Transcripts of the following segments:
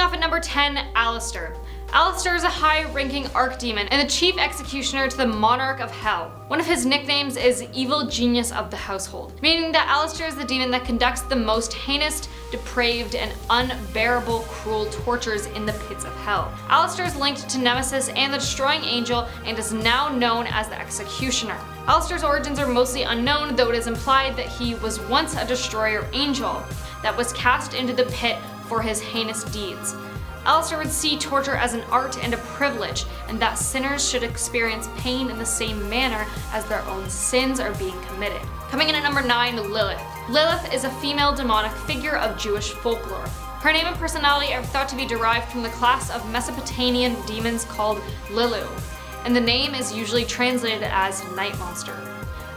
Starting off at number 10, Alistair. Alistair is a high-ranking archdemon and the chief executioner to the monarch of hell. One of his nicknames is evil genius of the household, meaning that Alistair is the demon that conducts the most heinous, depraved, and unbearable cruel tortures in the pits of hell. Alistair is linked to Nemesis and the destroying angel and is now known as the executioner. Alistair's origins are mostly unknown, though it is implied that he was once a destroyer angel that was cast into the pit for his heinous deeds. Alistair would see torture as an art and a privilege, and that sinners should experience pain in the same manner as their own sins are being committed. Coming in at number 9, Lilith. Lilith is a female demonic figure of Jewish folklore. Her name and personality are thought to be derived from the class of Mesopotamian demons called Lilu, and the name is usually translated as night monster.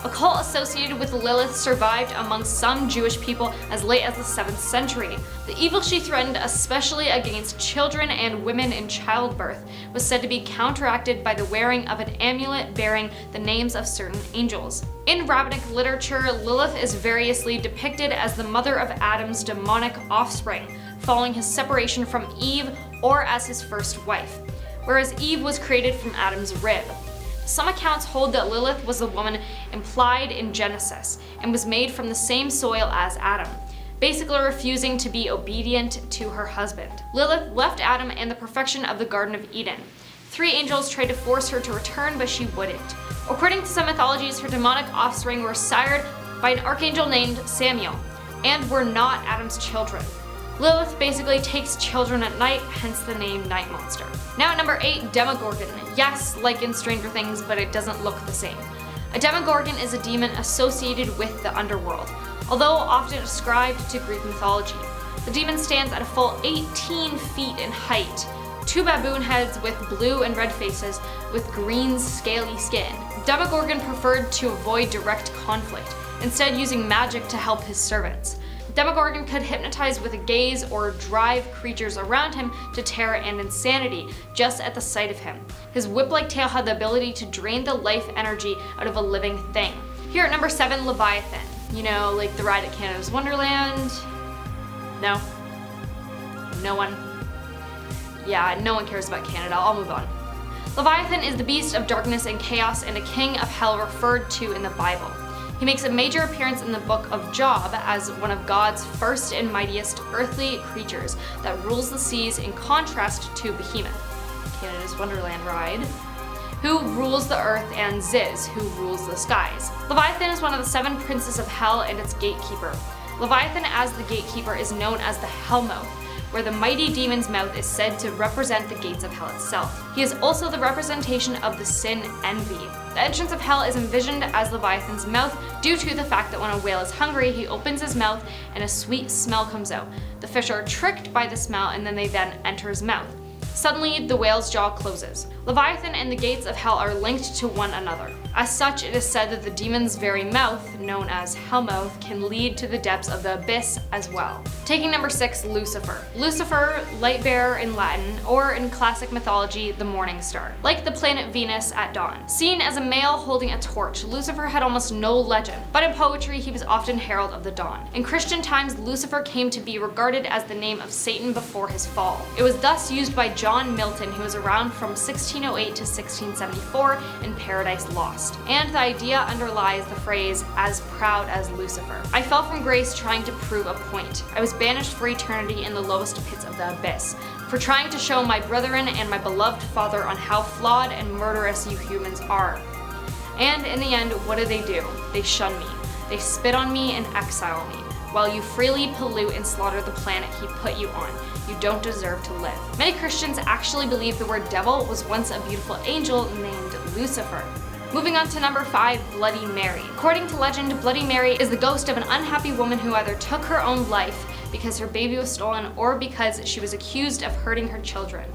A cult associated with Lilith survived among some Jewish people as late as the 7th century. The evil she threatened, especially against children and women in childbirth, was said to be counteracted by the wearing of an amulet bearing the names of certain angels. In rabbinic literature, Lilith is variously depicted as the mother of Adam's demonic offspring, following his separation from Eve, or as his first wife, whereas Eve was created from Adam's rib. Some accounts hold that Lilith was the woman implied in Genesis and was made from the same soil as Adam, basically refusing to be obedient to her husband. Lilith left Adam and the perfection of the Garden of Eden. 3 angels tried to force her to return, but she wouldn't. According to some mythologies, her demonic offspring were sired by an archangel named Samuel, and were not Adam's children. Lilith basically takes children at night, hence the name Night Monster. Now at number 8, Demogorgon. Yes, like in Stranger Things, but it doesn't look the same. A Demogorgon is a demon associated with the underworld, although often ascribed to Greek mythology. The demon stands at a full 18 feet in height, 2 baboon heads with blue and red faces with green scaly skin. Demogorgon preferred to avoid direct conflict, instead using magic to help his servants. Demogorgon could hypnotize with a gaze or drive creatures around him to terror and insanity just at the sight of him. His whip-like tail had the ability to drain the life energy out of a living thing. Here at number 7, Leviathan. You know, like the ride at Canada's Wonderland? No? No one? Yeah, no one cares about Canada. I'll move on. Leviathan is the beast of darkness and chaos and a king of hell referred to in the Bible. He makes a major appearance in the book of Job as one of God's first and mightiest earthly creatures that rules the seas, in contrast to Behemoth, Canada's Wonderland ride, who rules the earth, and Ziz, who rules the skies. Leviathan is one of the 7 princes of hell and its gatekeeper. Leviathan, as the gatekeeper, is known as the Hellmouth, where the mighty demon's mouth is said to represent the gates of hell itself. He is also the representation of the sin envy. The entrance of hell is envisioned as Leviathan's mouth due to the fact that when a whale is hungry, he opens his mouth and a sweet smell comes out. The fish are tricked by the smell and then they enter his mouth. Suddenly, the whale's jaw closes. Leviathan and the gates of hell are linked to one another. As such, it is said that the demon's very mouth, known as Hellmouth, can lead to the depths of the abyss as well. Taking number 6, Lucifer. Lucifer, light bearer in Latin, or in classic mythology, the morning star. Like the planet Venus at dawn. Seen as a male holding a torch, Lucifer had almost no legend, but in poetry he was often herald of the dawn. In Christian times, Lucifer came to be regarded as the name of Satan before his fall. It was thus used by John Milton, who was around from 1608 to 1674 in Paradise Lost. And the idea underlies the phrase, as proud as Lucifer. I fell from grace trying to prove a point. I was banished for eternity in the lowest pits of the abyss, for trying to show my brethren and my beloved Father on how flawed and murderous you humans are. And in the end, what do? They shun me. They spit on me and exile me, while you freely pollute and slaughter the planet he put you on. You don't deserve to live. Many Christians actually believe the word devil was once a beautiful angel named Lucifer. Moving on to number 5, Bloody Mary. According to legend, Bloody Mary is the ghost of an unhappy woman who either took her own life because her baby was stolen or because she was accused of hurting her children.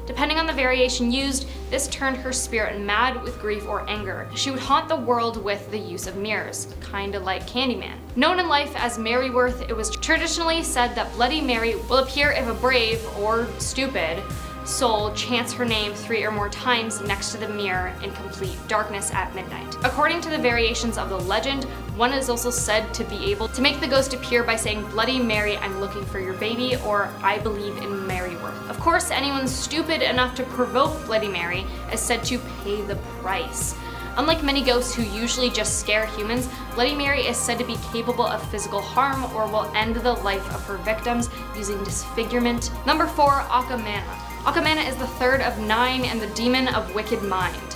Depending on the variation used, this turned her spirit mad with grief or anger. She would haunt the world with the use of mirrors, kinda like Candyman. Known in life as Maryworth, it was traditionally said that Bloody Mary will appear if a brave, or stupid, soul chants her name 3 or more times next to the mirror in complete darkness at midnight. According to the variations of the legend, one is also said to be able to make the ghost appear by saying, "Bloody Mary, I'm looking for your baby," or "I believe in Maryworth." Of course, anyone stupid enough to provoke Bloody Mary is said to pay the price. Unlike many ghosts who usually just scare humans, Bloody Mary is said to be capable of physical harm or will end the life of her victims using disfigurement. Number 4, Akamana. Akamana is the third of 9 and the demon of wicked mind,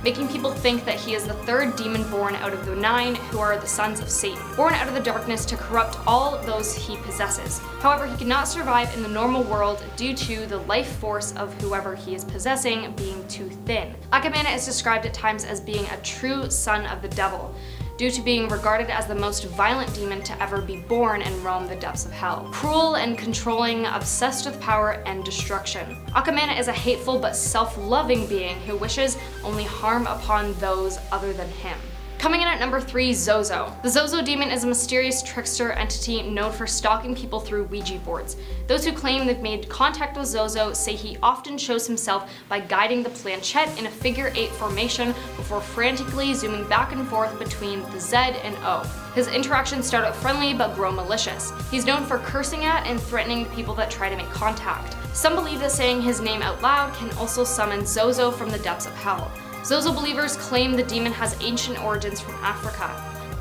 making people think that he is the third demon born out of the 9 who are the sons of Satan, born out of the darkness to corrupt all those he possesses. However, he cannot survive in the normal world due to the life force of whoever he is possessing being too thin. Akamana is described at times as being a true son of the devil, due to being regarded as the most violent demon to ever be born and roam the depths of hell. Cruel and controlling, obsessed with power and destruction. Akamana is a hateful but self-loving being who wishes only harm upon those other than him. Coming in at number 3, Zozo. The Zozo demon is a mysterious trickster entity known for stalking people through Ouija boards. Those who claim they've made contact with Zozo say he often shows himself by guiding the planchette in a figure 8 formation before frantically zooming back and forth between the Z and O. His interactions start out friendly but grow malicious. He's known for cursing at and threatening the people that try to make contact. Some believe that saying his name out loud can also summon Zozo from the depths of hell. Zozo believers claim the demon has ancient origins from Africa.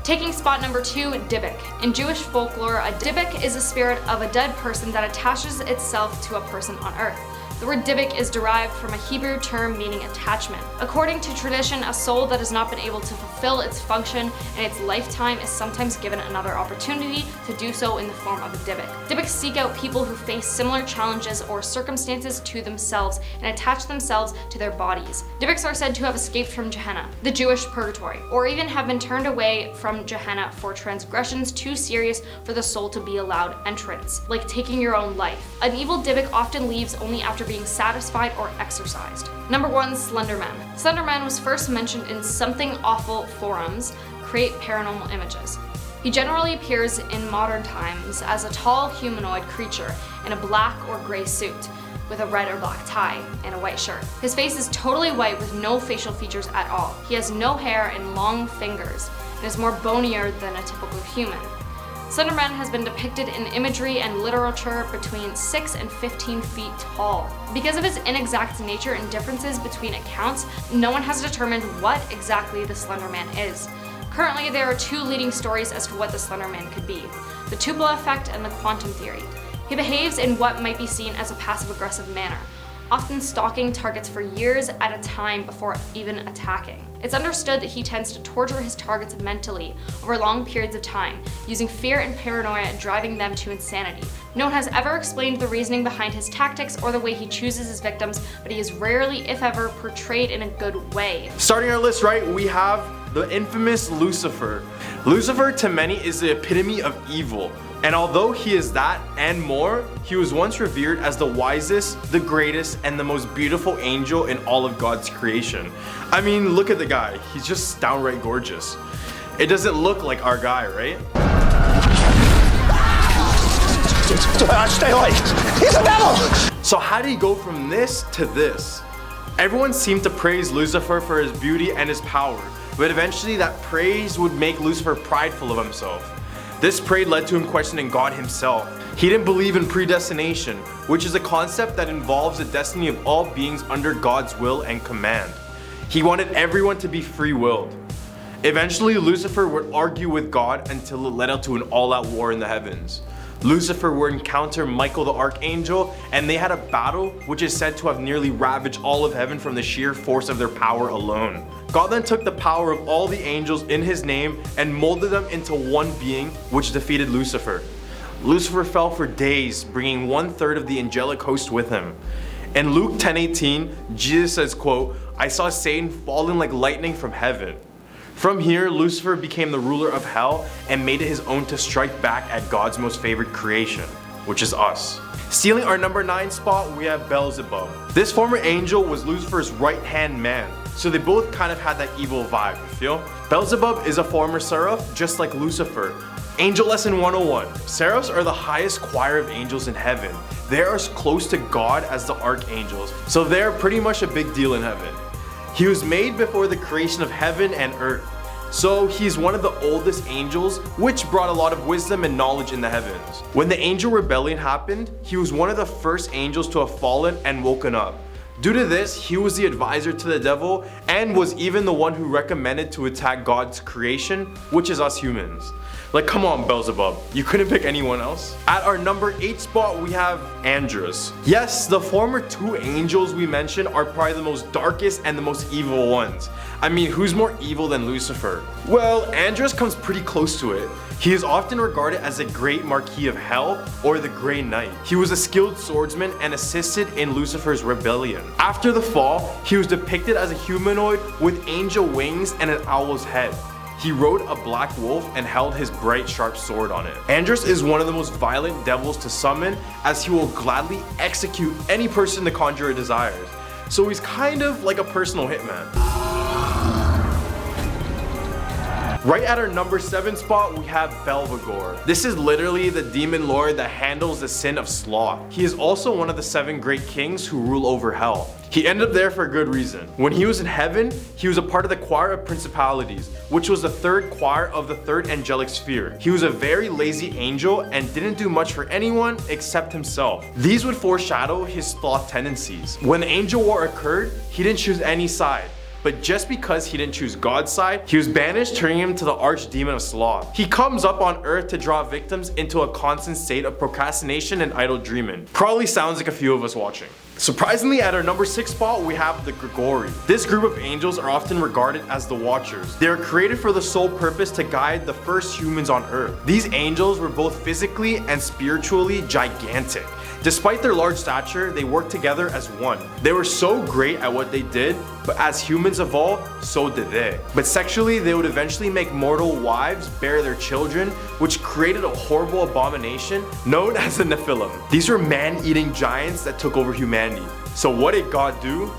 Taking spot number 2, Dybbuk. In Jewish folklore, a Dybbuk is a spirit of a dead person that attaches itself to a person on earth. The word Dybbuk is derived from a Hebrew term meaning attachment. According to tradition, a soul that has not been able to fulfill its function in its lifetime is sometimes given another opportunity to do so in the form of a Dybbuk. Dybbuk seek out people who face similar challenges or circumstances to themselves and attach themselves to their bodies. Dybbuks are said to have escaped from Gehenna, the Jewish purgatory, or even have been turned away from Gehenna for transgressions too serious for the soul to be allowed entrance, like taking your own life. An evil Dybbuk often leaves only after being satisfied or exorcised. Number 1, Slenderman. Slenderman was first mentioned in Something Awful forums, create paranormal images. He generally appears in modern times as a tall humanoid creature in a black or gray suit, with a red or black tie and a white shirt. His face is totally white with no facial features at all. He has no hair and long fingers, and is more bonier than a typical human. Slenderman has been depicted in imagery and literature between 6 and 15 feet tall. Because of his inexact nature and differences between accounts, no one has determined what exactly the Slenderman is. Currently, there are 2 leading stories as to what the Slenderman could be: the Tupelo effect and the quantum theory. He behaves in what might be seen as a passive-aggressive manner, often stalking targets for years at a time before even attacking. It's understood that he tends to torture his targets mentally over long periods of time, using fear and paranoia driving them to insanity. No one has ever explained the reasoning behind his tactics or the way he chooses his victims, but he is rarely, if ever, portrayed in a good way. Starting our list right, we have the infamous Lucifer. Lucifer to many is the epitome of evil. And although he is that and more, he was once revered as the wisest, the greatest, and the most beautiful angel in all of God's creation. I mean, look at the guy. He's just downright gorgeous. It doesn't look like our guy, right? Stay away! He's a devil! So how did he go from this to this? Everyone seemed to praise Lucifer for his beauty and his power, but eventually that praise would make Lucifer prideful of himself. This pride led to him questioning God himself. He didn't believe in predestination, which is a concept that involves the destiny of all beings under God's will and command. He wanted everyone to be free-willed. Eventually, Lucifer would argue with God until it led up to an all-out war in the heavens. Lucifer would encounter Michael the Archangel, and they had a battle which is said to have nearly ravaged all of heaven from the sheer force of their power alone. God then took the power of all the angels in his name and molded them into one being, which defeated Lucifer. Lucifer fell for days, bringing 1/3 of the angelic host with him. In Luke 10:18, Jesus says, quote, "I saw Satan falling like lightning from heaven." From here, Lucifer became the ruler of hell and made it his own to strike back at God's most favored creation, which is us. Stealing our number 9 spot, we have Beelzebub. This former angel was Lucifer's right-hand man, so they both kind of had that evil vibe, you feel? Beelzebub is a former seraph, just like Lucifer. Angel Lesson 101. Seraphs are the highest choir of angels in heaven. They are as close to God as the archangels, so they're pretty much a big deal in heaven. He was made before the creation of heaven and earth, so he's one of the oldest angels, which brought a lot of wisdom and knowledge in the heavens. When the angel rebellion happened, he was one of the first angels to have fallen and woken up. Due to this, he was the advisor to the devil and was even the one who recommended to attack God's creation, which is us humans. Like, come on, Beelzebub, you couldn't pick anyone else? At our number 8 spot, we have Andrus. Yes, the former 2 angels we mentioned are probably the most darkest and the most evil ones. I mean, who's more evil than Lucifer? Well, Andrus comes pretty close to it. He is often regarded as the Great Marquis of Hell or the Grey Knight. He was a skilled swordsman and assisted in Lucifer's rebellion. After the fall, he was depicted as a humanoid with angel wings and an owl's head. He rode a black wolf and held his bright sharp sword on it. Andrus is one of the most violent devils to summon, as he will gladly execute any person the conjurer desires. So he's kind of like a personal hitman. Right at our number 7 spot, we have Belvegor. This is literally the demon lord that handles the sin of sloth. He is also one of the 7 great kings who rule over hell. He ended up there for a good reason. When he was in heaven, he was a part of the choir of principalities, which was the 3rd choir of the 3rd angelic sphere. He was a very lazy angel and didn't do much for anyone except himself. These would foreshadow his sloth tendencies. When the angel war occurred, he didn't choose any side. But just because he didn't choose God's side, he was banished, turning him to the archdemon of sloth. He comes up on earth to draw victims into a constant state of procrastination and idle dreaming. Probably sounds like a few of us watching. Surprisingly, at our number 6 spot, we have the Grigori. This group of angels are often regarded as the Watchers. They are created for the sole purpose to guide the first humans on earth. These angels were both physically and spiritually gigantic. Despite their large stature, they worked together as one. They were so great at what they did, but as humans evolved, so did they. But sexually, they would eventually make mortal wives bear their children, which created a horrible abomination known as the Nephilim. These were man-eating giants that took over humanity. So what did God do?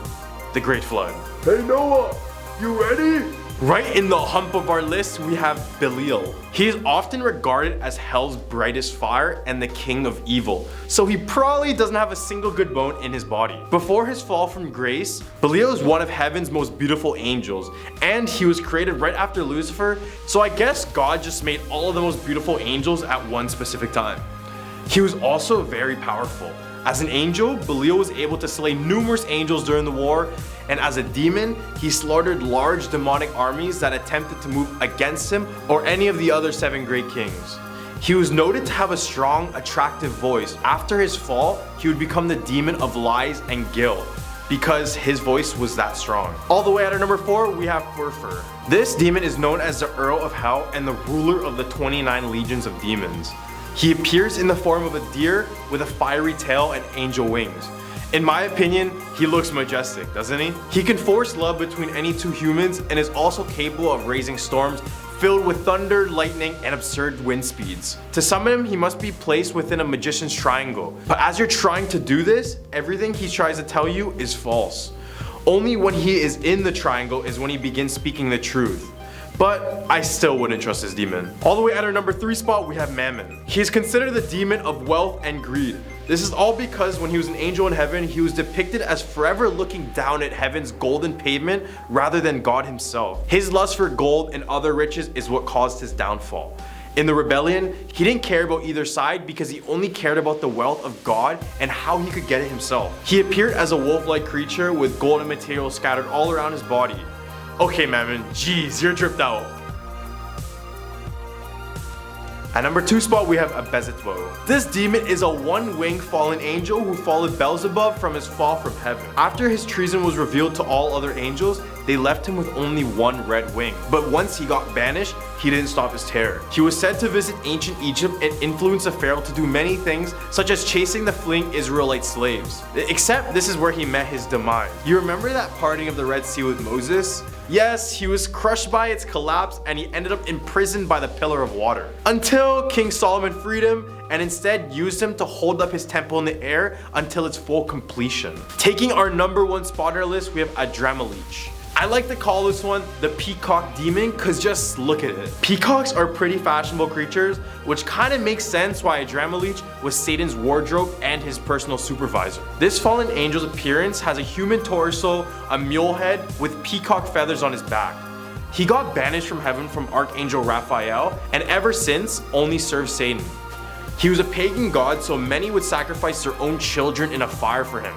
The Great Flood. Hey Noah, you ready? Right in the hump of our list, we have Belial. He is often regarded as hell's brightest fire and the king of evil, so he probably doesn't have a single good bone in his body. Before his fall from grace, Belial is one of heaven's most beautiful angels, and he was created right after Lucifer, so I guess God just made all of the most beautiful angels at one specific time. He was also very powerful. As an angel, Belial was able to slay numerous angels during the war, and as a demon, he slaughtered large demonic armies that attempted to move against him or any of the other 7 great kings. He was noted to have a strong, attractive voice. After his fall, he would become the demon of lies and guilt, because his voice was that strong. All the way at our number 4, we have Furfur. This demon is known as the Earl of Hell and the ruler of the 29 legions of demons. He appears in the form of a deer with a fiery tail and angel wings. In my opinion, he looks majestic, doesn't he? He can force love between any 2 humans and is also capable of raising storms filled with thunder, lightning, and absurd wind speeds. To summon him, he must be placed within a magician's triangle. But as you're trying to do this, everything he tries to tell you is false. Only when he is in the triangle is when he begins speaking the truth. But I still wouldn't trust this demon. All the way at our number 3 spot, we have Mammon. He is considered the demon of wealth and greed. This is all because when he was an angel in heaven, he was depicted as forever looking down at heaven's golden pavement rather than God himself. His lust for gold and other riches is what caused his downfall. In the rebellion, he didn't care about either side because he only cared about the wealth of God and how he could get it himself. He appeared as a wolf-like creature with golden material scattered all around his body. Okay, Mammon, jeez, you're dripped out. At number 2 spot, we have Abezitwo. This demon is a one-winged fallen angel who followed Beelzebub from his fall from heaven. After his treason was revealed to all other angels, they left him with only one red wing. But once he got banished, he didn't stop his terror. He was said to visit ancient Egypt and influence the pharaoh to do many things, such as chasing the fleeing Israelite slaves. Except this is where he met his demise. You remember that parting of the Red Sea with Moses? Yes, he was crushed by its collapse and he ended up imprisoned by the pillar of water. Until King Solomon freed him and instead used him to hold up his temple in the air until its full completion. Taking our number 1 spot on our list, we have Adramelech. I like to call this one the peacock demon because just look at it. Peacocks are pretty fashionable creatures, which kind of makes sense why a drama leech was Satan's wardrobe and his personal supervisor. This fallen angel's appearance has a human torso, a mule head with peacock feathers on his back. He got banished from heaven from Archangel Raphael and ever since only serves Satan. He was a pagan god, so many would sacrifice their own children in a fire for him.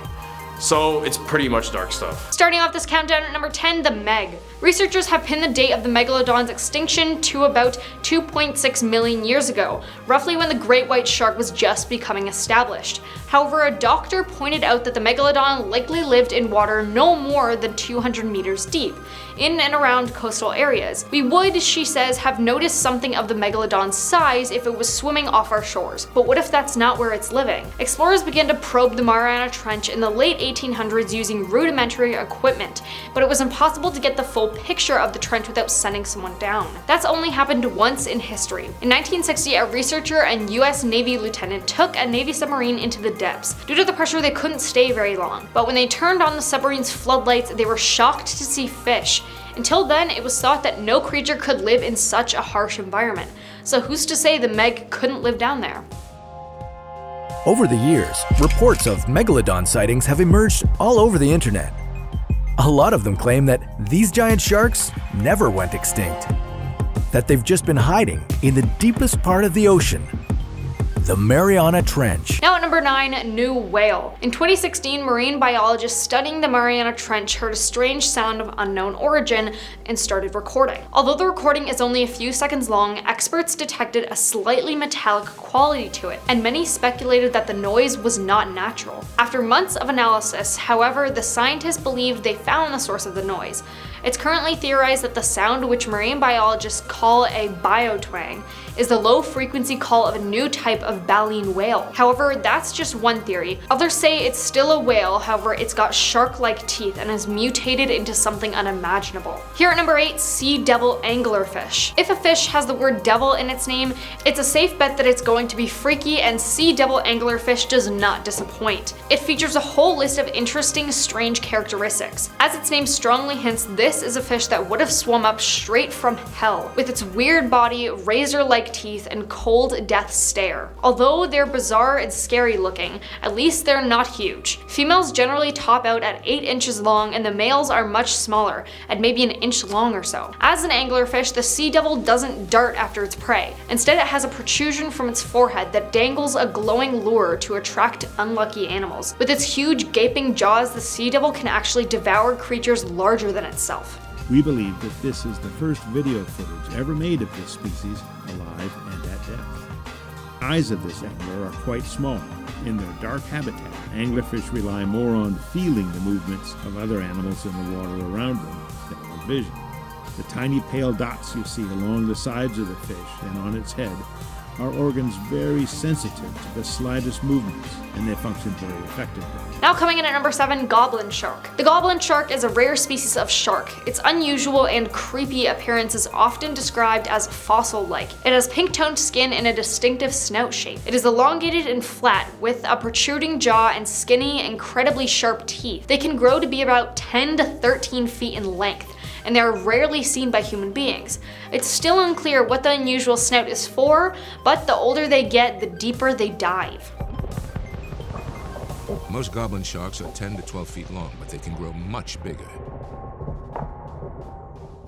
So it's pretty much dark stuff. Starting off this countdown at number 10, the Meg. Researchers have pinned the date of the megalodon's extinction to about 2.6 million years ago, roughly when the great white shark was just becoming established. However, a doctor pointed out that the megalodon likely lived in water no more than 200 meters deep, in and around coastal areas. We would, she says, have noticed something of the megalodon's size if it was swimming off our shores, but what if that's not where it's living? Explorers began to probe the Mariana Trench in the late 1800s using rudimentary equipment, but it was impossible to get the full picture of the trench without sending someone down. That's only happened once in history. In 1960, a researcher and US Navy lieutenant took a Navy submarine into the depths. Due to the pressure, they couldn't stay very long, but when they turned on the submarine's floodlights, they were shocked to see fish. Until then, it was thought that no creature could live in such a harsh environment. So who's to say the Meg couldn't live down there? Over the years, reports of megalodon sightings have emerged all over the internet. A lot of them claim that these giant sharks never went extinct, that they've just been hiding in the deepest part of the ocean, the Mariana Trench. Now at number 9, new whale. In 2016, marine biologists studying the Mariana Trench heard a strange sound of unknown origin and started recording. Although the recording is only a few seconds long, experts detected a slightly metallic quality to it, and many speculated that the noise was not natural. After months of analysis, however, the scientists believed they found the source of the noise. It's currently theorized that the sound, which marine biologists call a biotwang, is the low-frequency call of a new type of baleen whale. However, that's just one theory. Others say it's still a whale, however it's got shark-like teeth and has mutated into something unimaginable. Here at number 8, sea devil anglerfish. If a fish has the word devil in its name, it's a safe bet that it's going to be freaky, and sea devil anglerfish does not disappoint. It features a whole list of interesting, strange characteristics. As its name strongly hints, this is a fish that would have swum up straight from hell, with its weird body, razor-like teeth, and cold death stare. Although they're bizarre and scary looking, at least they're not huge. Females generally top out at 8 inches long, and the males are much smaller, at maybe an inch long or so. As an anglerfish, the sea devil doesn't dart after its prey. Instead, it has a protrusion from its forehead that dangles a glowing lure to attract unlucky animals. With its huge gaping jaws, the sea devil can actually devour creatures larger than itself. We believe that this is the first video footage ever made of this species, alive and at depth. Eyes of this angler are quite small. In their dark habitat, anglerfish rely more on feeling the movements of other animals in the water around them than on vision. The tiny pale dots you see along the sides of the fish and on its head are organs very sensitive to the slightest movements, and they function very effectively. Now coming in at number 7, goblin shark. The goblin shark is a rare species of shark. Its unusual and creepy appearance is often described as fossil-like. It has pink-toned skin and a distinctive snout shape. It is elongated and flat, with a protruding jaw and skinny, incredibly sharp teeth. They can grow to be about 10 to 13 feet in length, and they are rarely seen by human beings. It's still unclear what the unusual snout is for, but the older they get, the deeper they dive. Most goblin sharks are 10 to 12 feet long, but they can grow much bigger.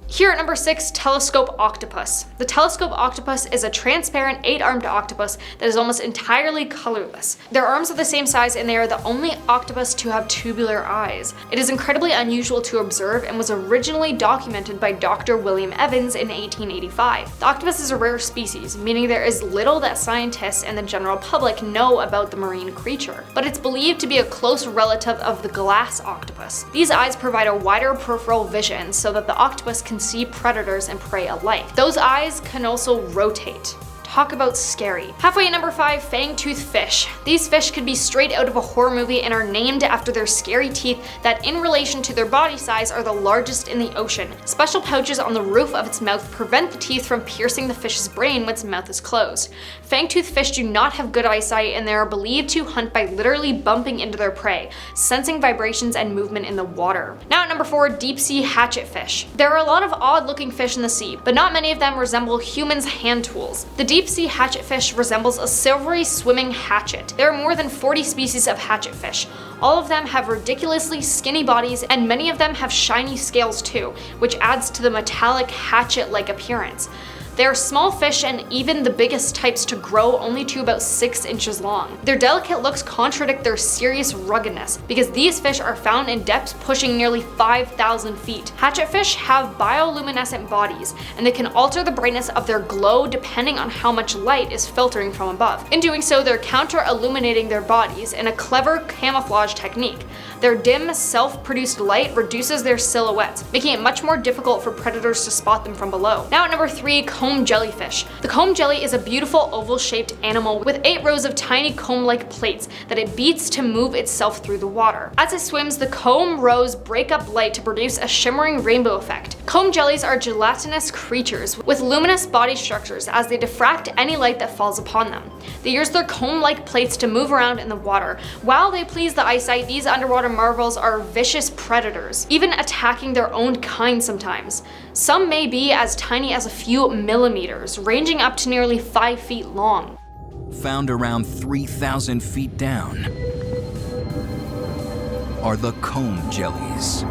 Here at number 6, telescope octopus. The telescope octopus is a transparent 8-armed octopus that is almost entirely colorless. Their arms are the same size, and they are the only octopus to have tubular eyes. It is incredibly unusual to observe and was originally documented by Dr. William Evans in 1885. The octopus is a rare species, meaning there is little that scientists and the general public know about the marine creature, but it's believed to be a close relative of the glass octopus. These eyes provide a wider peripheral vision so that the octopus can see predators and prey alike. Those eyes can also rotate. Talk about scary. Halfway at number 5, fang-toothed fish. These fish could be straight out of a horror movie and are named after their scary teeth that in relation to their body size are the largest in the ocean. Special pouches on the roof of its mouth prevent the teeth from piercing the fish's brain when its mouth is closed. Fang-toothed fish do not have good eyesight and they are believed to hunt by literally bumping into their prey, sensing vibrations and movement in the water. Now at number 4, deep sea hatchet fish. There are a lot of odd looking fish in the sea, but not many of them resemble humans' hand tools. The deep sea hatchet fish resembles a silvery swimming hatchet. There are more than 40 species of hatchet fish. All of them have ridiculously skinny bodies and many of them have shiny scales too, which adds to the metallic hatchet-like appearance. They are small fish and even the biggest types to grow only to about 6 inches long. Their delicate looks contradict their serious ruggedness because these fish are found in depths pushing nearly 5,000 feet. Hatchetfish have bioluminescent bodies and they can alter the brightness of their glow depending on how much light is filtering from above. In doing so, they're counter-illuminating their bodies in a clever camouflage technique. Their dim, self-produced light reduces their silhouettes, making it much more difficult for predators to spot them from below. Now at number 3, comb jellyfish. The comb jelly is a beautiful oval-shaped animal with 8 rows of tiny comb-like plates that it beats to move itself through the water. As it swims, the comb rows break up light to produce a shimmering rainbow effect. Comb jellies are gelatinous creatures with luminous body structures as they diffract any light that falls upon them. They use their comb-like plates to move around in the water. While they please the eyesight, these underwater marvels are vicious predators, even attacking their own kind sometimes. Some may be as tiny as a few millimeters, ranging up to nearly 5 feet long. Found around 3,000 feet down are the comb jellies.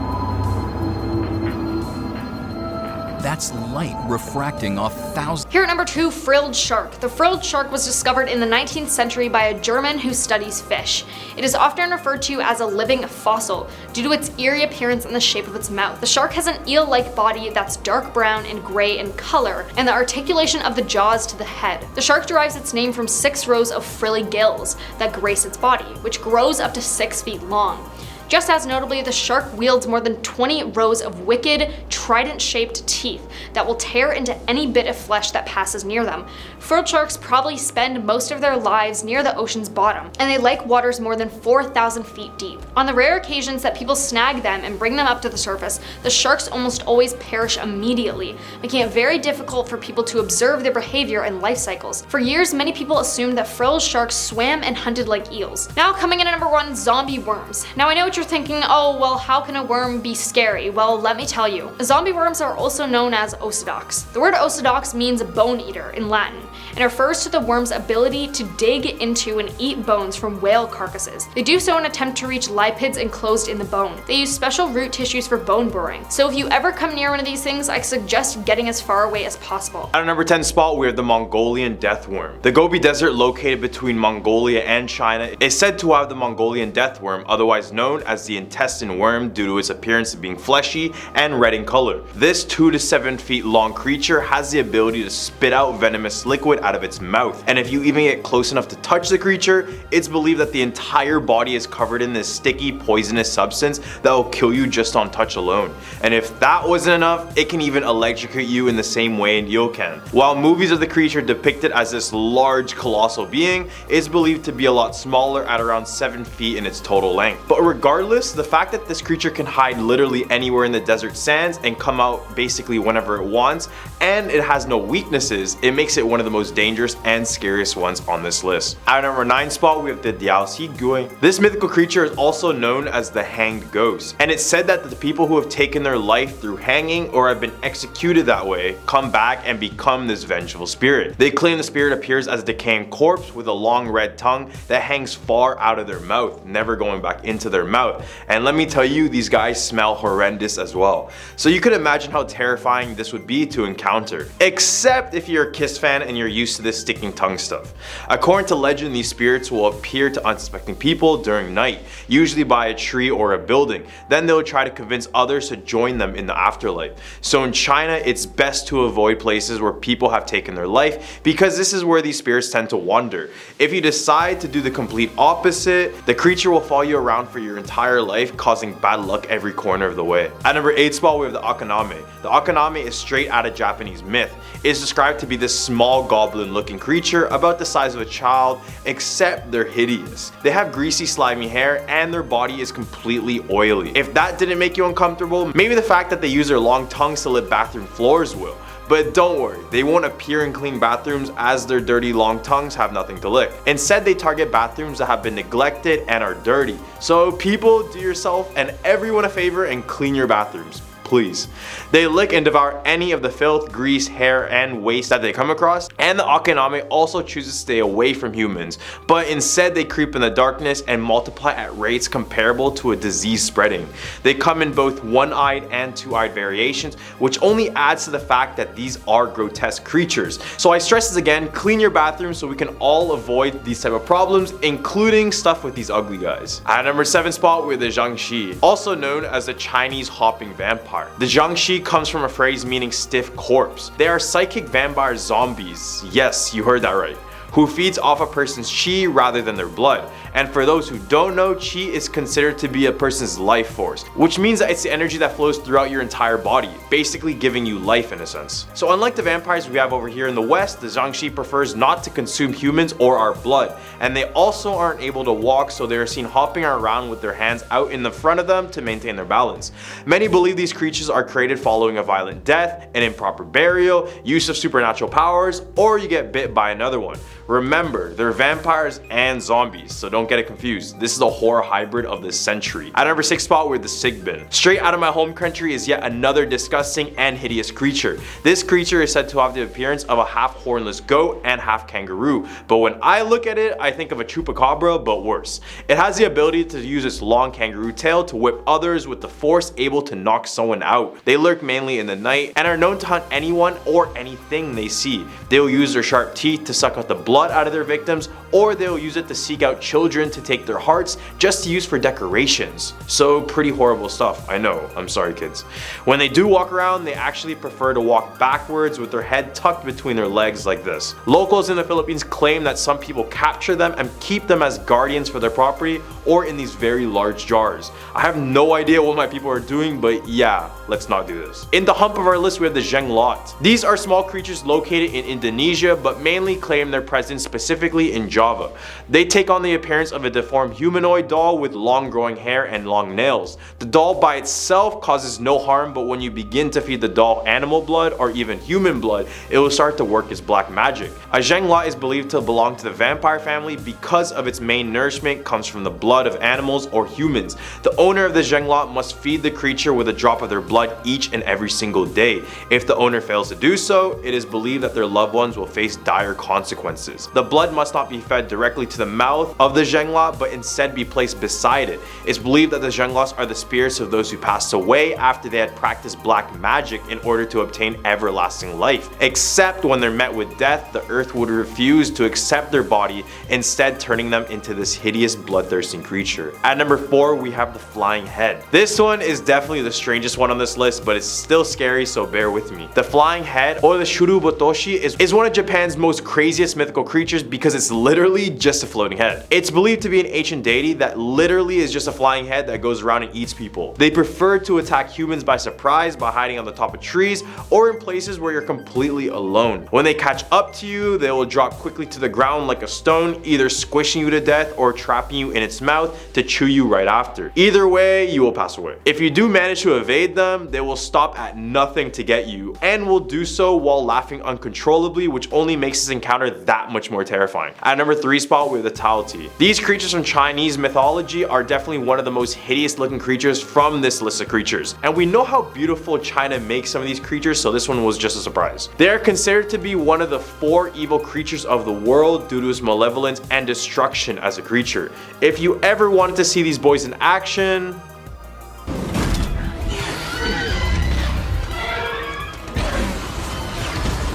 That's light refracting off thousands. Here at number 2, frilled shark. The frilled shark was discovered in the 19th century by a German who studies fish. It is often referred to as a living fossil due to its eerie appearance and the shape of its mouth. The shark has an eel-like body that's dark brown and gray in color, and the articulation of the jaws to the head. The shark derives its name from 6 rows of frilly gills that grace its body, which grows up to 6 feet long. Just as notably, the shark wields more than 20 rows of wicked, trident-shaped teeth that will tear into any bit of flesh that passes near them. Frilled sharks probably spend most of their lives near the ocean's bottom, and they like waters more than 4,000 feet deep. On the rare occasions that people snag them and bring them up to the surface, the sharks almost always perish immediately, making it very difficult for people to observe their behavior and life cycles. For years, many people assumed that frilled sharks swam and hunted like eels. Now coming in at number 1, zombie worms. Now I know what you're thinking, oh well, how can a worm be scary? Well, let me tell you. Zombie worms are also known as osedox. The word osedox means bone eater in Latin and refers to the worm's ability to dig into and eat bones from whale carcasses. They do so in an attempt to reach lipids enclosed in the bone. They use special root tissues for bone burrowing. So if you ever come near one of these things, I suggest getting as far away as possible. At our number 10 spot, we have the Mongolian death worm. The Gobi Desert, located between Mongolia and China, is said to have the Mongolian death worm, otherwise known as the intestine worm due to its appearance of being fleshy and red in color. This 2 to 7 feet long creature has the ability to spit out venomous liquid out of its mouth, and if you even get close enough to touch the creature, it's believed that the entire body is covered in this sticky, poisonous substance that will kill you just on touch alone. And if that wasn't enough, it can even electrocute you in the same way an eel can. While movies of the creature depicted as this large, colossal being, it's believed to be a lot smaller at around 7 feet in its total length. But regardless, the fact that this creature can hide literally anywhere in the desert sands and come out basically whenever it wants, and it has no weaknesses, it makes it one of the most dangerous and scariest ones on this list. At our number 9 spot, we have the Diaosi Gui. This mythical creature is also known as the hanged ghost, and it's said that the people who have taken their life through hanging or have been executed that way come back and become this vengeful spirit. They claim the spirit appears as a decaying corpse with a long red tongue that hangs far out of their mouth, never going back into their mouth. And let me tell you, these guys smell horrendous as well. So you could imagine how terrifying this would be to encounter. Except if you're a Kiss fan and you're used to this sticking tongue stuff. According to legend, these spirits will appear to unsuspecting people during night, usually by a tree or a building. Then they'll try to convince others to join them in the afterlife. So in China, it's best to avoid places where people have taken their life because this is where these spirits tend to wander. If you decide to do the complete opposite, the creature will follow you around for your entire life, causing bad luck every corner of the way. At number 8 spot, we have the Akaname. The Akaname is straight out of Japanese Japanese myth, is described to be this small goblin-looking creature about the size of a child, except they're hideous. They have greasy, slimy hair, and their body is completely oily. If that didn't make you uncomfortable, maybe the fact that they use their long tongues to lick bathroom floors will. But don't worry, they won't appear in clean bathrooms as their dirty long tongues have nothing to lick. Instead, they target bathrooms that have been neglected and are dirty. So people, do yourself and everyone a favor and clean your bathrooms. Please. They lick and devour any of the filth, grease, hair, and waste that they come across, and the Akaname also chooses to stay away from humans, but instead they creep in the darkness and multiply at rates comparable to a disease spreading. They come in both one-eyed and two-eyed variations, which only adds to the fact that these are grotesque creatures. So I stress this again, clean your bathroom so we can all avoid these type of problems, including stuff with these ugly guys. At number 7 spot, we have the Jiangshi, also known as the Chinese hopping vampire. The Jiangshi comes from a phrase meaning stiff corpse. They are psychic vampire zombies, yes, you heard that right, who feeds off a person's chi rather than their blood. And for those who don't know, chi is considered to be a person's life force, which means that it's the energy that flows throughout your entire body, basically giving you life in a sense. So unlike the vampires we have over here in the West, the Jiangshi prefers not to consume humans or our blood, and they also aren't able to walk, so they are seen hopping around with their hands out in the front of them to maintain their balance. Many believe these creatures are created following a violent death, an improper burial, use of supernatural powers, or you get bit by another one. Remember, they're vampires and zombies, so don't get it confused. This is a horror hybrid of the century. At number 6 spot, we're the Sigbin. Straight out of my home country is yet another disgusting and hideous creature. This creature is said to have the appearance of a half hornless goat and half kangaroo, but when I look at it, I think of a chupacabra, but worse. It has the ability to use its long kangaroo tail to whip others with the force, able to knock someone out. They lurk mainly in the night and are known to hunt anyone or anything they see. They will use their sharp teeth to suck out the blood out of their victims, or they'll use it to seek out children to take their hearts just to use for decorations. So pretty horrible stuff, I know, I'm sorry kids. When they do walk around, they actually prefer to walk backwards with their head tucked between their legs like this. Locals in the Philippines claim that some people capture them and keep them as guardians for their property or in these very large jars. I have no idea what my people are doing, but yeah, let's not do this. In the hump of our list, we have the Jenglot. These are small creatures located in Indonesia, but mainly claim their presence specifically in Java. They take on the appearance of a deformed humanoid doll with long growing hair and long nails. The doll by itself causes no harm, but when you begin to feed the doll animal blood or even human blood, it will start to work as black magic. A Jenglot is believed to belong to the vampire family because of its main nourishment comes from the blood of animals or humans. The owner of the Jenglot must feed the creature with a drop of their blood each and every single day. If the owner fails to do so, it is believed that their loved ones will face dire consequences. The blood must not be fed directly to the mouth of the Jenglot, but instead be placed beside it. It's believed that the Jenglots are the spirits of those who passed away after they had practiced black magic in order to obtain everlasting life. Except when they're met with death, the earth would refuse to accept their body, instead turning them into this hideous bloodthirsting creature. At number 4, we have the flying head. This one is definitely the strangest one on this list, but it's still scary, so bear with me. The flying head, or the Shurubotoshi, is one of Japan's most craziest mythical creatures because it's literally just a floating head. It's believed to be an ancient deity that literally is just a flying head that goes around and eats people. They prefer to attack humans by surprise by hiding on the top of trees or in places where you're completely alone. When they catch up to you, they will drop quickly to the ground like a stone, either squishing you to death or trapping you in its mouth to chew you right after. Either way, you will pass away. If you do manage to evade them, they will stop at nothing to get you and will do so while laughing uncontrollably, which only makes this encounter that much more terrifying. At number 3 spot, we have the Taotie. These creatures from Chinese mythology are definitely one of the most hideous looking creatures from this list of creatures. And we know how beautiful China makes some of these creatures, so this one was just a surprise. They are considered to be one of the 4 evil creatures of the world due to its malevolence and destruction as a creature. If you ever wanted to see these boys in action,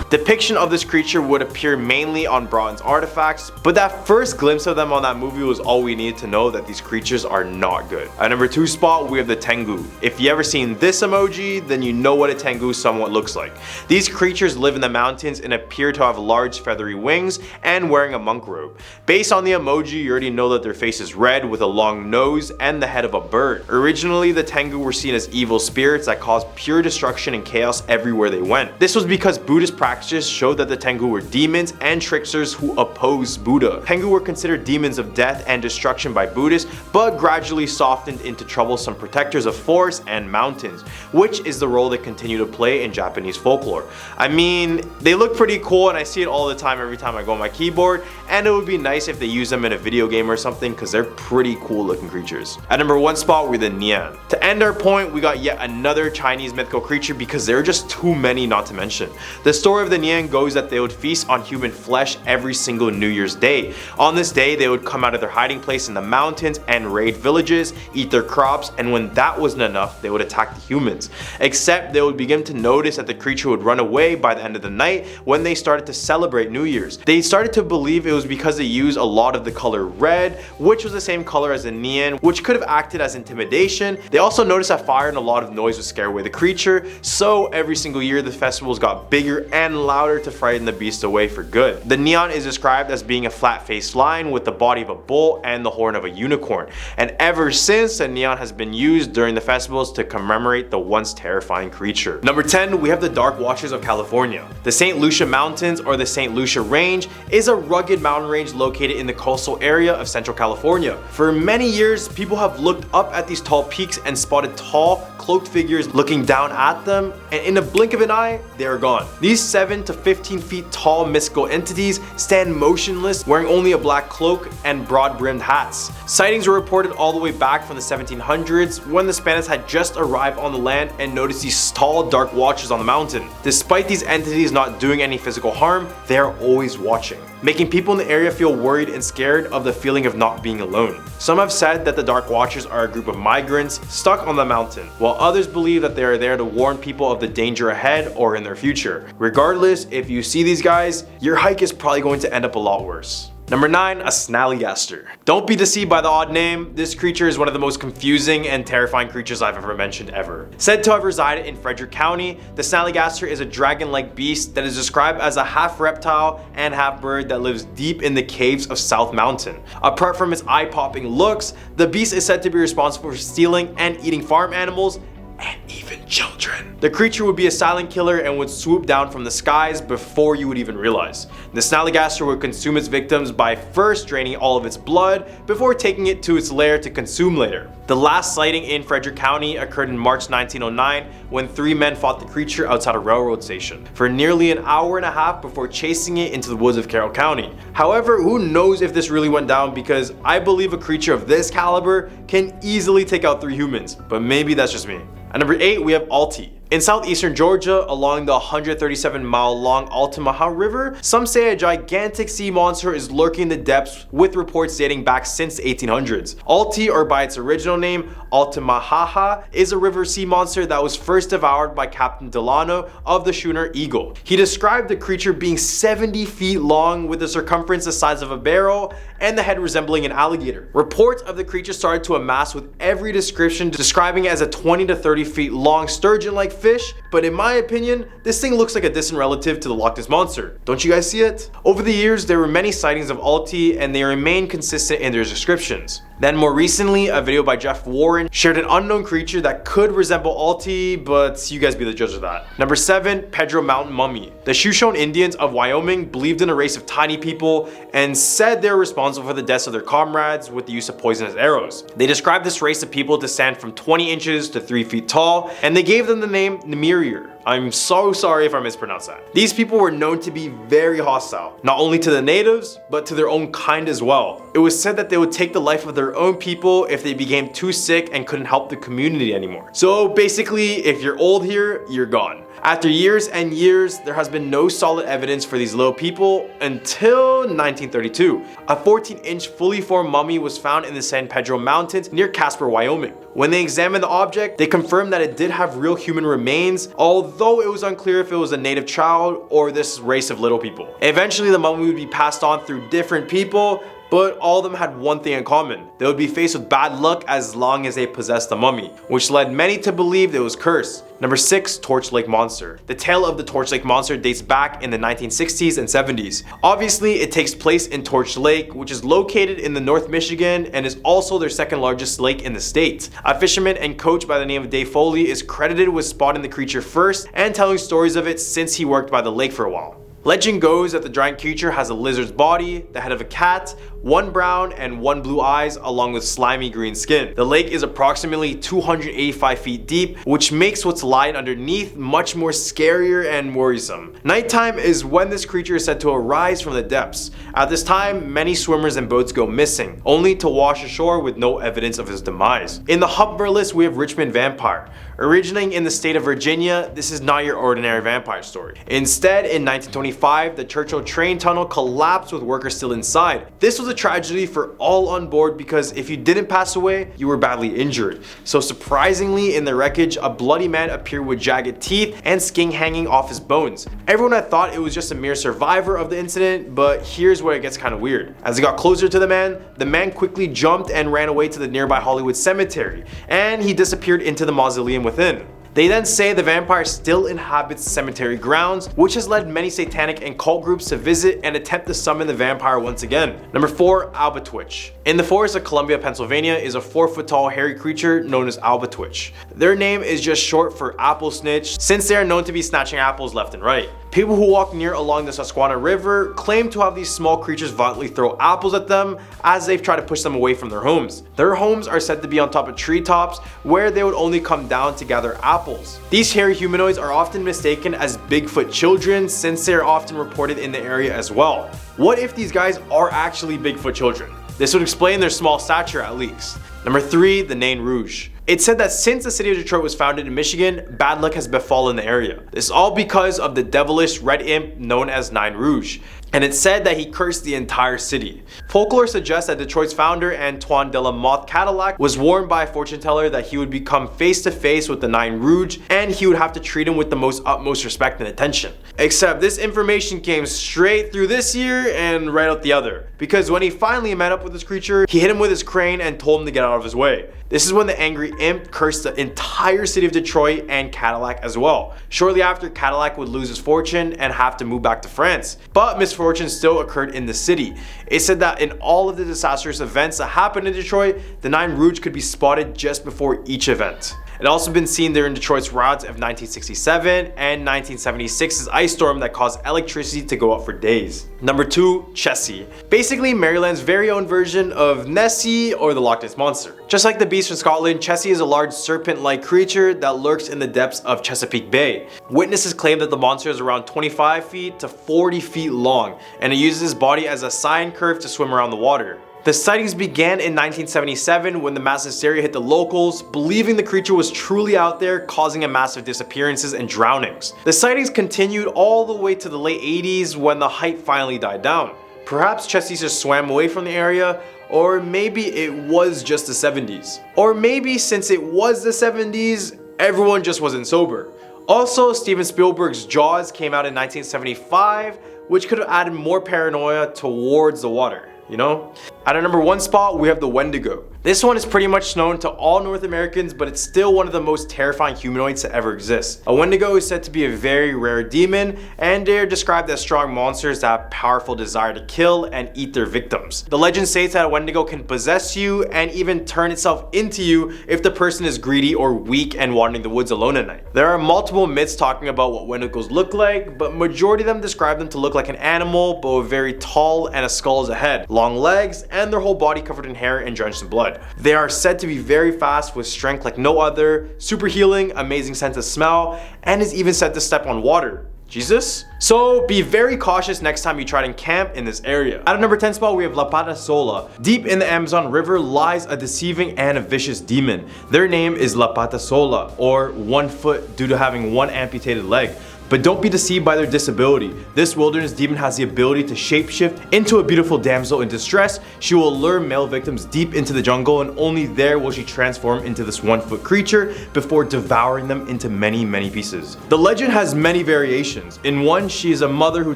Depiction of this creature would appear mainly on bronze artifacts, but that first glimpse of them on that movie was all we needed to know that these creatures are not good. At number 2 spot, we have the Tengu. If you ever seen this emoji, then you know what a Tengu somewhat looks like. These creatures live in the mountains and appear to have large feathery wings and wearing a monk robe. Based on the emoji, you already know that their face is red with a long nose and the head of a bird. Originally, the Tengu were seen as evil spirits that caused pure destruction and chaos everywhere they went. This was because Buddhist practices showed that the Tengu were demons and tricksters who opposed Buddha. Tengu were considered demons of death and destruction by Buddhists, but gradually softened into troublesome protectors of forests and mountains, which is the role they continue to play in Japanese folklore. I mean, they look pretty cool and I see it all the time every time I go on my keyboard, and it would be nice if they use them in a video game or something because they're pretty cool looking creatures. At number 1 spot, we're the Nian. To end our point, we got yet another Chinese mythical creature because there are just too many not to mention. The story of the Nian goes that they would feast on human flesh every single New Year's Day. On this day, they would come out of their hiding place in the mountains and raid villages, eat their crops, and when that wasn't enough, they would attack the humans. Except they would begin to notice that the creature would run away by the end of the night when they started to celebrate New Year's. They started to believe it was because they used a lot of the color red, which was the same color as the Nian, which could have acted as intimidation. They also noticed that fire and a lot of noise would scare away the creature, so every single year the festivals got bigger and louder to frighten the beast away for good. The Nian is described as being a flat-faced lion with the body of a bull and the horn of a unicorn, and ever since, the Nian has been used during the festivals to commemorate the once terrifying creature. Number 10, we have the Dark Waters of California. The St. Lucia Mountains, or the St. Lucia Range, is a rugged mountain range located in the coastal area of Central California. For many years, people have looked up at these tall peaks and spotted tall, cloaked figures looking down at them, and in a blink of an eye, they are gone. These 7 to 15 feet tall mystical entities stand motionless, wearing only a black cloak and broad-brimmed hats. Sightings were reported all the way back from the 1700s when the Spanish had just arrived on the land and noticed these tall, dark watchers on the mountain. Despite these entities not doing any physical harm, they are always watching, making people in the area feel worried and scared of the feeling of not being alone. Some have said that the Dark Watchers are a group of migrants stuck on the mountain, while others believe that they are there to warn people of the danger ahead or in their future. Regardless, if you see these guys, your hike is probably going to end up a lot worse. Number 9, a snallygaster. Don't be deceived by the odd name. This creature is one of the most confusing and terrifying creatures I've ever mentioned ever. Said to have resided in Frederick County, the snallygaster is a dragon-like beast that is described as a half reptile and half bird that lives deep in the caves of South Mountain. Apart from its eye-popping looks, the beast is said to be responsible for stealing and eating farm animals and even children. The creature would be a silent killer and would swoop down from the skies before you would even realize. The snallygaster would consume its victims by first draining all of its blood before taking it to its lair to consume later. The last sighting in Frederick County occurred in March 1909 when 3 men fought the creature outside a railroad station for nearly an hour and a half before chasing it into the woods of Carroll County. However, who knows if this really went down, because I believe a creature of this caliber can easily take out 3 humans, but maybe that's just me. At number 8, we have Alti. In southeastern Georgia, along the 137-mile-long Altamaha River, some say a gigantic sea monster is lurking in the depths, with reports dating back since the 1800s. Alti, or by its original name, Altamaha, is a river sea monster that was first devoured by Captain Delano of the schooner Eagle. He described the creature being 70 feet long with a circumference the size of a barrel and the head resembling an alligator. Reports of the creature started to amass, with every description describing it as a 20 to 30 feet long sturgeon-like fish, but in my opinion, this thing looks like a distant relative to the Loch Ness Monster. Don't you guys see it? Over the years, there were many sightings of Alti, and they remain consistent in their descriptions. Then more recently, a video by Jeff Warren shared an unknown creature that could resemble Alti, but you guys be the judge of that. Number 7, Pedro Mountain Mummy. The Shoshone Indians of Wyoming believed in a race of tiny people and said they were responsible for the deaths of their comrades with the use of poisonous arrows. They described this race of people to stand from 20 inches to 3 feet tall, and they gave them the name Nemirier. I'm so sorry if I mispronounced that. These people were known to be very hostile, not only to the natives, but to their own kind as well. It was said that they would take the life of their own people if they became too sick and couldn't help the community anymore. So basically, if you're old here, you're gone. After years and years, there has been no solid evidence for these little people until 1932. A 14-inch fully formed mummy was found in the San Pedro Mountains near Casper, Wyoming. When they examined the object, they confirmed that it did have real human remains, although although it was unclear if it was a native child or this race of little people. Eventually the mummy would be passed on through different people, but all of them had one thing in common. They would be faced with bad luck as long as they possessed the mummy, which led many to believe it was cursed. Number 6, Torch Lake Monster. The tale of the Torch Lake Monster dates back in the 1960s and 70s. Obviously, it takes place in Torch Lake, which is located in the North Michigan and is also their second largest lake in the state. A fisherman and coach by the name of Dave Foley is credited with spotting the creature first and telling stories of it since he worked by the lake for a while. Legend goes that the giant creature has a lizard's body, the head of a cat, 1 brown and 1 blue eyes, along with slimy green skin. The lake is approximately 285 feet deep, which makes what's lying underneath much more scarier and worrisome. Nighttime is when this creature is said to arise from the depths. At this time, many swimmers and boats go missing, only to wash ashore with no evidence of his demise. In the Hubbard list, we have Richmond Vampire. Originating in the state of Virginia, this is not your ordinary vampire story. Instead, in 1925, the Churchill train tunnel collapsed with workers still inside. This was a tragedy for all on board because if you didn't pass away, you were badly injured. So surprisingly, in the wreckage, a bloody man appeared with jagged teeth and skin hanging off his bones. Everyone had thought it was just a mere survivor of the incident, but here's where it gets kind of weird. As it got closer to the man quickly jumped and ran away to the nearby Hollywood cemetery, and he disappeared into the mausoleum within. They then say the vampire still inhabits the cemetery grounds, which has led many satanic and cult groups to visit and attempt to summon the vampire once again. Number 4, Albatwitch. In the forest of Columbia, Pennsylvania is a 4-foot tall hairy creature known as Albatwitch. Their name is just short for apple snitch, since they are known to be snatching apples left and right. People who walk near along the Susquehanna River claim to have these small creatures violently throw apples at them as they've tried to push them away from their homes. Their homes are said to be on top of treetops where they would only come down to gather apples. These hairy humanoids are often mistaken as Bigfoot children since they are often reported in the area as well. What if these guys are actually Bigfoot children? This would explain their small stature at least. Number 3, the Nain Rouge. It's said that since the city of Detroit was founded in Michigan, bad luck has befallen the area. This is all because of the devilish red imp known as Nain Rouge, and it's said that he cursed the entire city. Folklore suggests that Detroit's founder, Antoine de la Mothe Cadillac, was warned by a fortune teller that he would become face to face with the Nain Rouge and he would have to treat him with the utmost respect and attention. Except this information came straight through this ear and right out the other, because when he finally met up with this creature, he hit him with his crane and told him to get out of his way. This is when the angry imp cursed the entire city of Detroit and Cadillac as well. Shortly after, Cadillac would lose his fortune and have to move back to France. But misfortune still occurred in the city. It said that in all of the disastrous events that happened in Detroit, the Nain Rouge could be spotted just before each event. It also been seen during Detroit's riots of 1967 and 1976's ice storm that caused electricity to go out for days. Number 2, Chessie. Basically Maryland's very own version of Nessie or the Loch Ness Monster. Just like the beast from Scotland, Chessie is a large serpent-like creature that lurks in the depths of Chesapeake Bay. Witnesses claim that the monster is around 25 feet to 40 feet long, and it uses its body as a sine curve to swim around the water. The sightings began in 1977 when the mass hysteria hit the locals, believing the creature was truly out there, causing a massive disappearances and drownings. The sightings continued all the way to the late 80s when the hype finally died down. Perhaps Chessie just swam away from the area, or maybe it was just the 70s. Or maybe since it was the 70s, everyone just wasn't sober. Also, Steven Spielberg's Jaws came out in 1975, which could have added more paranoia towards the water, you know? At our number 1 spot, we have the Wendigo. This one is pretty much known to all North Americans, but it's still one of the most terrifying humanoids to ever exist. A Wendigo is said to be a very rare demon, and they're described as strong monsters that have powerful desire to kill and eat their victims. The legend states that a Wendigo can possess you and even turn itself into you if the person is greedy or weak and wandering the woods alone at night. There are multiple myths talking about what Wendigos look like, but majority of them describe them to look like an animal, but very tall and a skull as a head, long legs, and their whole body covered in hair and drenched in blood. They are said to be very fast with strength like no other, super healing, amazing sense of smell, and is even said to step on water. Jesus? So be very cautious next time you try to camp in this area. At our number 10 spot, we have La Pata Sola. Deep in the Amazon River lies a deceiving and a vicious demon. Their name is La Pata Sola, or 1 foot due to having 1 amputated leg. But don't be deceived by their disability. This wilderness demon has the ability to shapeshift into a beautiful damsel in distress. She will lure male victims deep into the jungle, and only there will she transform into this 1-foot creature before devouring them into many pieces. The legend has many variations. In one, she is a mother who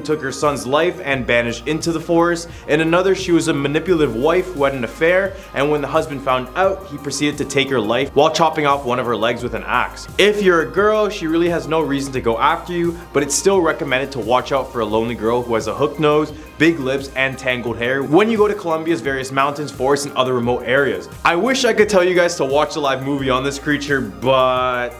took her son's life and banished into the forest. In another, she was a manipulative wife who had an affair, and when the husband found out, he proceeded to take her life while chopping off one of her legs with an axe. If you're a girl, she really has no reason to go after you, but it's still recommended to watch out for a lonely girl who has a hooked nose, big lips, and tangled hair when you go to Colombia's various mountains, forests, and other remote areas. I wish I could tell you guys to watch the live movie on this creature, but...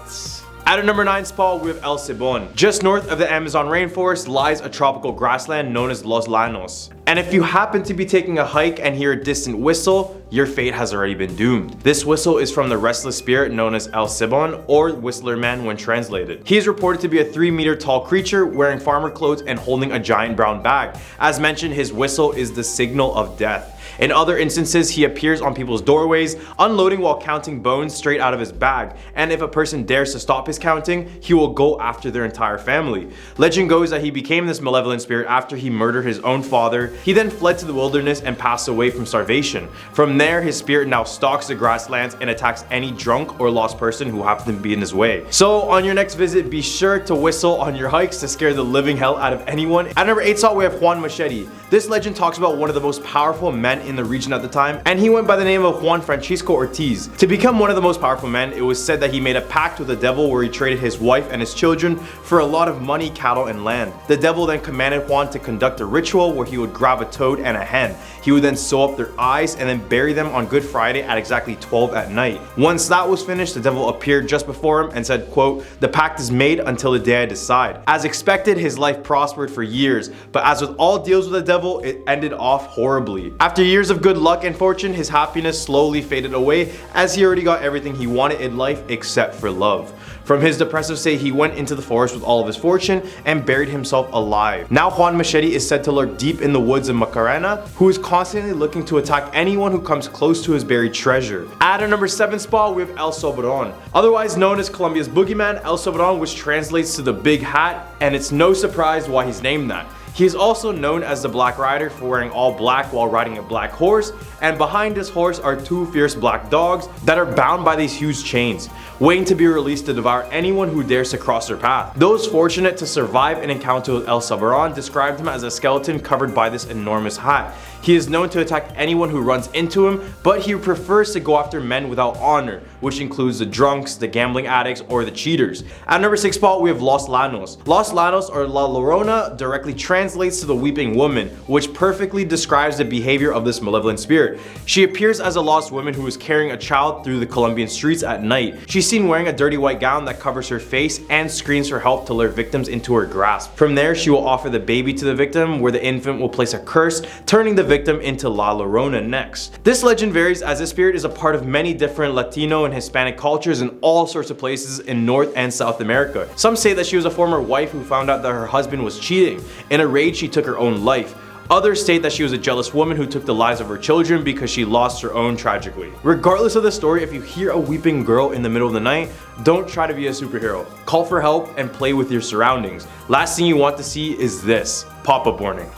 At a number 9 spot, we have El Cibon. Just north of the Amazon rainforest lies a tropical grassland known as Los Llanos. And if you happen to be taking a hike and hear a distant whistle, your fate has already been doomed. This whistle is from the restless spirit known as El Cibon, or Whistler Man when translated. He is reported to be a 3-meter tall creature wearing farmer clothes and holding a giant brown bag. As mentioned, his whistle is the signal of death. In other instances, he appears on people's doorways, unloading while counting bones straight out of his bag, and if a person dares to stop his counting, he will go after their entire family. Legend goes that he became this malevolent spirit after he murdered his own father. He then fled to the wilderness and passed away from starvation. From there, his spirit now stalks the grasslands and attacks any drunk or lost person who happens to be in his way. So on your next visit, be sure to whistle on your hikes to scare the living hell out of anyone. At number 8 spot, we have Juan Machete. This legend talks about one of the most powerful men in the region at the time, and he went by the name of Juan Francisco Ortiz. To become one of the most powerful men, it was said that he made a pact with the devil where he traded his wife and his children for a lot of money, cattle, and land. The devil then commanded Juan to conduct a ritual where he would grab a toad and a hen. He would then sew up their eyes and then bury them on Good Friday at exactly 12 at night. Once that was finished, the devil appeared just before him and said, quote, "The pact is made until the day I decide." As expected, his life prospered for years, but as with all deals with the devil, it ended off horribly. After years of good luck and fortune, his happiness slowly faded away as he already got everything he wanted in life except for love. From his depressive state, he went into the forest with all of his fortune and buried himself alive. Now Juan Machete is said to lurk deep in the woods of Makayla, who is constantly looking to attack anyone who comes close to his buried treasure. At our number 7 spot, we have El Sobradon. Otherwise known as Colombia's boogeyman, El Sobradon, which translates to the big hat, and it's no surprise why he's named that. He is also known as the Black Rider for wearing all black while riding a black horse, and behind this horse are 2 fierce black dogs that are bound by these huge chains, waiting to be released to devour anyone who dares to cross their path. Those fortunate to survive an encounter with El Sobradon described him as a skeleton covered by this enormous hat. He is known to attack anyone who runs into him, but he prefers to go after men without honor, which includes the drunks, the gambling addicts, or the cheaters. At number 6 spot, we have Los Llanos. Los Llanos, or La Llorona, directly translates to the weeping woman, which perfectly describes the behavior of this malevolent spirit. She appears as a lost woman who is carrying a child through the Colombian streets at night. She's seen wearing a dirty white gown that covers her face and screams for help to lure victims into her grasp. From there, she will offer the baby to the victim, where the infant will place a curse, turning the victim into La Llorona next. This legend varies as this spirit is a part of many different Latino and Hispanic cultures in all sorts of places in North and South America. Some say that she was a former wife who found out that her husband was cheating. In a rage, she took her own life. Others state that she was a jealous woman who took the lives of her children because she lost her own tragically. Regardless of the story, if you hear a weeping girl in the middle of the night, don't try to be a superhero. Call for help and play with your surroundings. Last thing you want to see is this. Pop-up warning.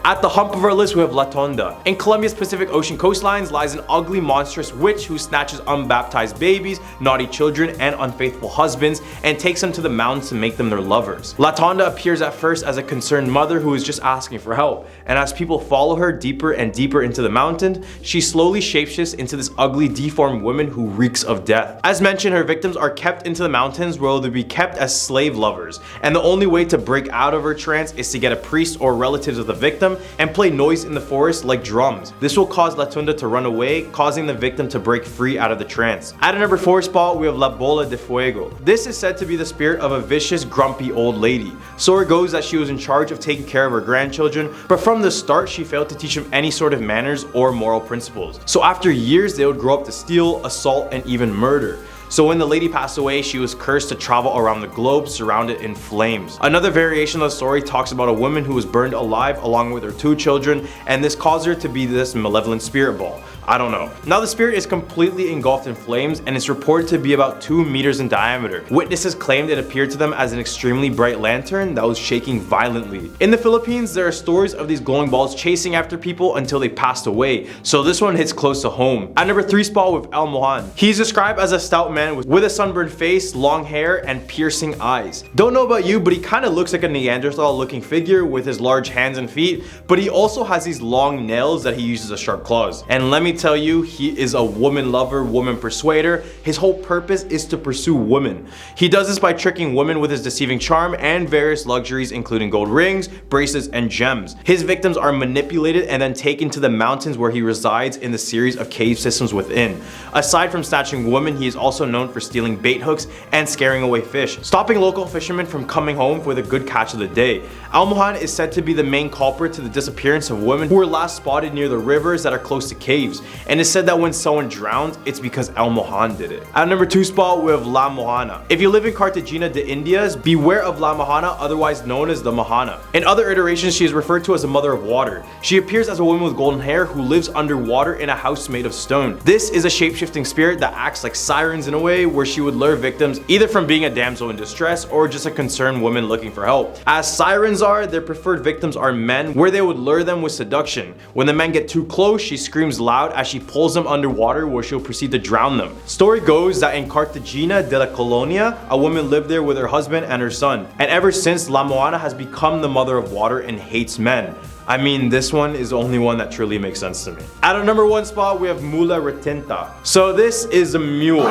At the hump of our list, we have La Tonda. In Colombia's Pacific Ocean coastlines lies an ugly, monstrous witch who snatches unbaptized babies, naughty children, and unfaithful husbands, and takes them to the mountains to make them their lovers. La Tonda appears at first as a concerned mother who is just asking for help, and as people follow her deeper and deeper into the mountain, she slowly shapeshifts into this ugly, deformed woman who reeks of death. As mentioned, her victims are kept into the mountains where they'll be kept as slave lovers, and the only way to break out of her trance is to get a priest or relatives of the victim and play noise in the forest like drums. This will cause La Tunda to run away, causing the victim to break free out of the trance. At a number 4 spot, we have La Bola de Fuego. This is said to be the spirit of a vicious, grumpy old lady. So it goes that she was in charge of taking care of her grandchildren, but from the start she failed to teach them any sort of manners or moral principles. So after years, they would grow up to steal, assault, and even murder. So when the lady passed away, she was cursed to travel around the globe surrounded in flames. Another variation of the story talks about a woman who was burned alive along with her 2 children, and this caused her to be this malevolent spirit ball. I don't know. Now the spirit is completely engulfed in flames and it's reported to be about 2 meters in diameter. Witnesses claimed it appeared to them as an extremely bright lantern that was shaking violently. In the Philippines, there are stories of these glowing balls chasing after people until they passed away, so this one hits close to home. At number 3 spot with El Mohan. He's described as a stout man with a sunburned face, long hair, and piercing eyes. Don't know about you, but he kind of looks like a Neanderthal looking figure with his large hands and feet, but he also has these long nails that he uses as sharp claws. And let me tell you, he is a woman lover, woman persuader. His whole purpose is to pursue women. He does this by tricking women with his deceiving charm and various luxuries including gold rings, bracelets, and gems. His victims are manipulated and then taken to the mountains where he resides in the series of cave systems within. Aside from snatching women, he is also known for stealing bait hooks and scaring away fish, stopping local fishermen from coming home with a good catch of the day. Al Mohan is said to be the main culprit to the disappearance of women who were last spotted near the rivers that are close to caves, and it's said that when someone drowned, it's because Al Mohan did it. At number 2 spot, we have La Mohana. If you live in Cartagena de Indias, beware of La Mohana, otherwise known as the Mohana. In other iterations, she is referred to as a mother of water. She appears as a woman with golden hair who lives underwater in a house made of stone. This is a shape-shifting spirit that acts like sirens in a way, where she would lure victims either from being a damsel in distress or just a concerned woman looking for help. As sirens are, their preferred victims are men, where they would lure them with seduction. When the men get too close, she screams loud as she pulls them underwater, where she'll proceed to drown them. Story goes that in Cartagena de la Colonia, a woman lived there with her husband and her son, and ever since, La Moana has become the mother of water and hates men. I mean, this one is the only one that truly makes sense to me. At our number 1 spot, we have Mula Retinta. So this is a mule.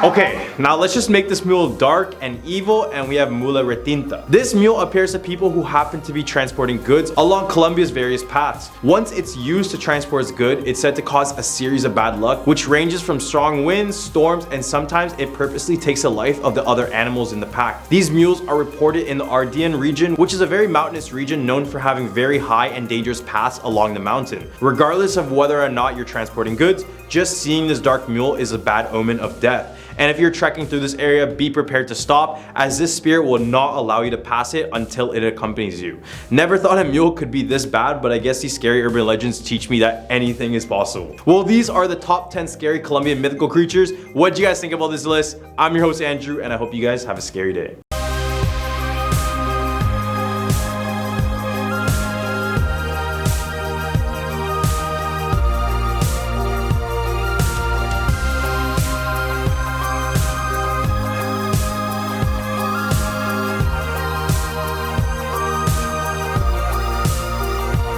Okay, now let's just make this mule dark and evil, and we have Mula Retinta. This mule appears to people who happen to be transporting goods along Colombia's various paths. Once it's used to transport goods, it's said to cause a series of bad luck, which ranges from strong winds, storms, and sometimes it purposely takes the life of the other animals in the pack. These mules are reported in the Ardean region, which is a very mountainous region known for having very high and dangerous paths along the mountain. Regardless of whether or not you're transporting goods, just seeing this dark mule is a bad omen of death. And if you're trekking through this area, be prepared to stop, as this spirit will not allow you to pass it until it accompanies you. Never thought a mule could be this bad, but I guess these scary urban legends teach me that anything is possible. Well, these are the top 10 scary Colombian mythical creatures. What do you guys think about this list? I'm your host Andrew, and I hope you guys have a scary day.